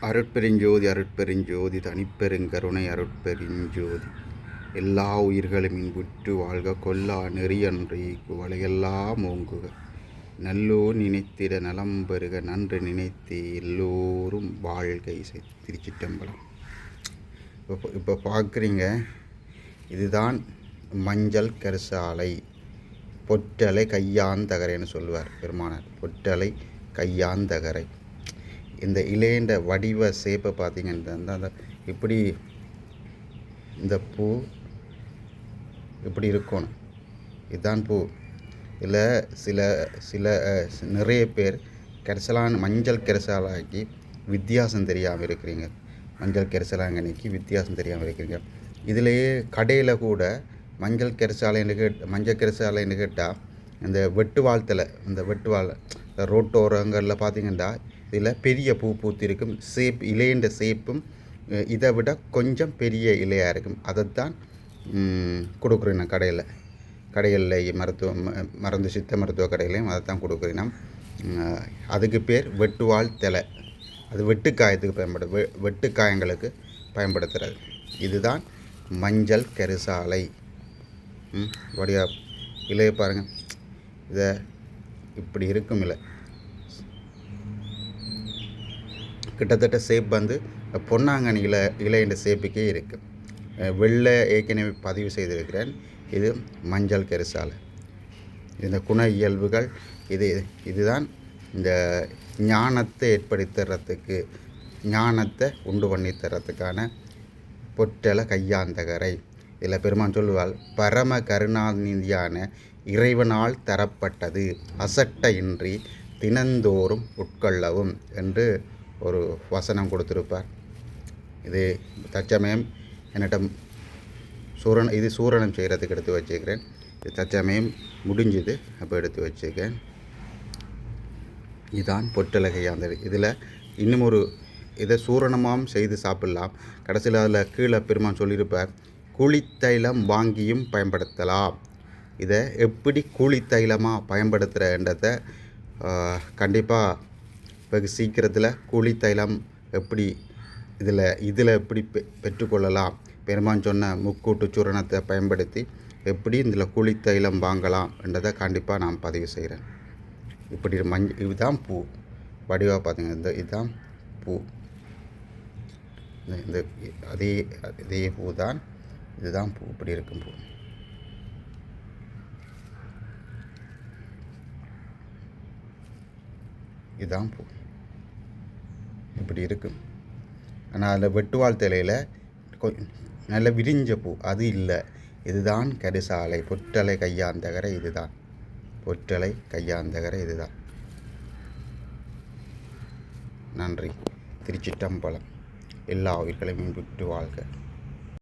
அருட்பெருஞ்சோதி அருட்பெருஞ்சோதி தனிப்பெருங்கருணை அருட்பெருஞ்சோதி எல்லா உயிர்களும் இன்புற்று வாழ்க கொல்லா நெறியன்றி வலையெல்லாம் ஓங்குக நல்லோர் நினைத்திட நலம் பெறுக நன்று நினைத்து எல்லோரும் வாழ்க. இசை திருச்சிட்டம்பலம். இப்போ பார்க்குறீங்க, இதுதான் மஞ்சள் கரிசாலை, பொற்றலை கையாந்தகரைன்னு சொல்லுவார் பெருமானார். பொற்றலை கையாந்தகரை. இந்த இலைன்ற வடிவ சேப்பை பார்த்தீங்கன்னா அந்த இப்படி இந்த பூ இப்படி இருக்கணும். இதுதான் பூ. இதில் சில சில நிறைய பேர் மஞ்சள் கரிசலாக்கி வித்தியாசம் தெரியாமல் இருக்கிறீங்க. மஞ்சள் கரிசலாங்கன்னைக்கு வித்தியாசம் தெரியாமல் இருக்கிறீங்க. இதிலேயே கடையில் கூட மஞ்சள் கரிசாலைன்னு கேட்டால் இந்த வெட்டுவாழ்த்தில் இந்த வெட்டுவாழ் ரோட்டோரங்களில் பார்த்தீங்கன்னா இதில் பெரிய பூ பூத்திருக்கும். இலைன்ற சேப்பும் இதை விட கொஞ்சம் பெரிய இலையாக இருக்கும். அதைத்தான் கொடுக்குறேன் நான் கடைகளில் மருந்து சித்த மருத்துவ கடையிலையும் அதைத்தான் கொடுக்குறேன். அதுக்கு பேர் வெட்டுவாழ் தலை. அது வெட்டுக்காயத்துக்கு வெட்டுக்காயங்களுக்கு பயன்படுத்துகிறது. இதுதான் மஞ்சள் கரிசாலை. வடியா இலையை பாருங்கள். இதை இப்படி இருக்கும் இல்லை, கிட்டத்தட்ட சேப் வந்து பொன்னாங்கண்ணி இலைன்ற சேப்புக்கே இருக்குது. வெள்ளை ஏற்கனவே பதிவு செய்திருக்கிறேன். இது மஞ்சள் கரிசாலை. இந்த குண இயல்புகள் இதுதான் இந்த ஞானத்தை ஏற்படுத்துறதுக்கு, ஞானத்தை உண்டு பண்ணி தர்றதுக்கான பொற்றலை கையாந்தகரை. இதில் பெருமான் சொல்லுவாள், பரம கருணாநிதியான இறைவனால் தரப்பட்டது, அசட்ட இன்றி தினந்தோறும் உட்கொள்ளவும் என்று ஒரு வசனம் கொடுத்துருப்பார். இது தற்சமயம் என்னிடம் சூரணம் செய்கிறதுக்கு எடுத்து வச்சுக்கிறேன். இது தற்சமயம் முடிஞ்சுது, அப்போ எடுத்து வச்சுக்கிறேன். இதுதான் பொற்றலை கையாந்தது. இதில் இன்னும் இதை சூரணமாகவும் செய்து சாப்பிடலாம். கடைசியில் அதில் கீழே பெருமான் சொல்லியிருப்பார், குளித்தைலம் வாங்கியும் பயன்படுத்தலாம். இதை எப்படி குளித்தைலமாக பயன்படுத்துகிறன்றதை கண்டிப்பாக வெகு சீக்கிரத்தில் குளித்தைலம் எப்படி இதில் எப்படி பெற்றுக்கொள்ளலாம், பெருமான் சொன்ன முக்கூட்டு சூரணத்தை பயன்படுத்தி எப்படி இதில் குளித்தைலம் வாங்கலாம் என்றதை கண்டிப்பாக நான் பதிவு செய்கிறேன். இப்படி இதுதான் பூ வடிவாக பார்த்தீங்க. இதுதான் பூ. இந்த அதே பூ தான். இதுதான் பூ. இப்படி இருக்கும் பூ. இதுதான் பூ. இப்படி இருக்கும். ஆனால் அதில் வெட்டுவாழ் தலையில் நல்ல விரிஞ்ச பூ அது இல்லை. இதுதான் கரிசாலை, பொற்றலை கையாந்தகரை. இதுதான் பொற்றலை கையாந்தகரை. இதுதான். நன்றி. திருச்சிட்டம்பலம். எல்லா உயிர்களையும் விட்டு வாழ்க.